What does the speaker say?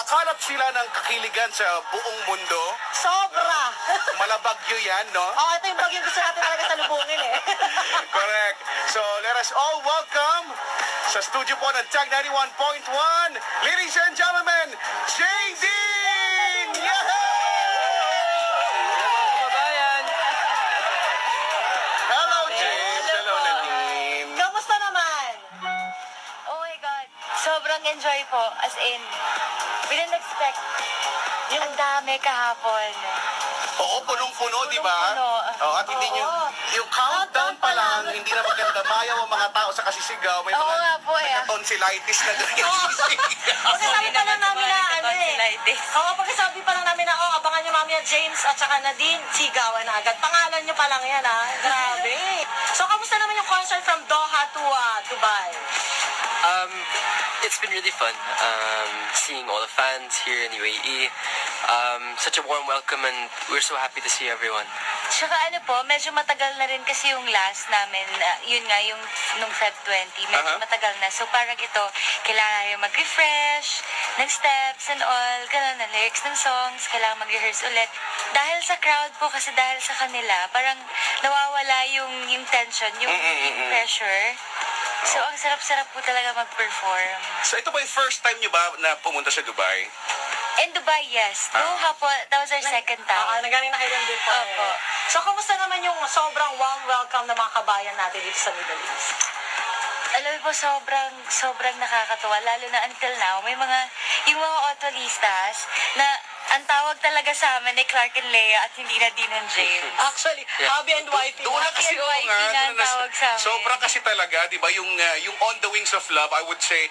Nagkakalat sila ng kakiligan sa buong mundo. Sobra. Malabagyo yan, no? Oh, ito yung bagyong gusto natin talaga salubungin eh. Correct. So, let us all welcome sa studio po ng Tag 91.1, ladies and gentlemen, JD! Hello, James. Hello, Nadine. Kamusta naman? Oh my God. Sobrang enjoy po. As in, we didn't expect. Ang dami kahapon. Oo, punong-puno, di ba? Punong-puno. Oh, at hindi nyo, yung countdown pa lang, hindi na maganda mayaw ang mga tao sa kasisigaw. May Oo mga nga po, eh. tonsillitis na ganyan. Pagkasabi pa lang namin na ano eh. Tonsillitis. Oo, pagkasabi pa lang namin na, abangan nyo mamaya James at saka Nadine, sigawan na agad. Pangalan nyo pa lang yan ha. Grabe. So, kamusta naman yung concert from Doha to Dubai? It's been really fun seeing all the fans here in UAE. Such a warm welcome and we're so happy to see everyone. Tsaka ano po, medyo matagal na rin kasi yung last namin, yun nga, yung nung Feb 20, medyo matagal na. So parang ito, kailangan yung mag-refresh ng steps and all, ganun na lyrics ng songs, kailangan mag-rehearse ulit. Dahil sa crowd po, kasi dahil sa kanila, parang nawawala yung tension, yung pressure. So ang sarap-sarap po talaga mag-perform. So ito ba yung first time nyo ba na pumunta sa Dubai? In Dubai, yes. Doha po, that was our second time. Nagaling na kayo lang din po. Opo. So, kamusta naman yung sobrang warm welcome ng mga kabayan natin dito sa Middle East? Alam mo po, sobrang nakakatuwa. Lalo na until now, may yung mga autolistas na ang tawag talaga sa amin ay Clark and Leah at hindi na Dean and James. Actually, hubby and wifey. Doon na Happy kasi and oo wifey nga, na ang doon na- tawag sa amin. Sobra kasi talaga, di ba, yung On the Wings of Love, I would say,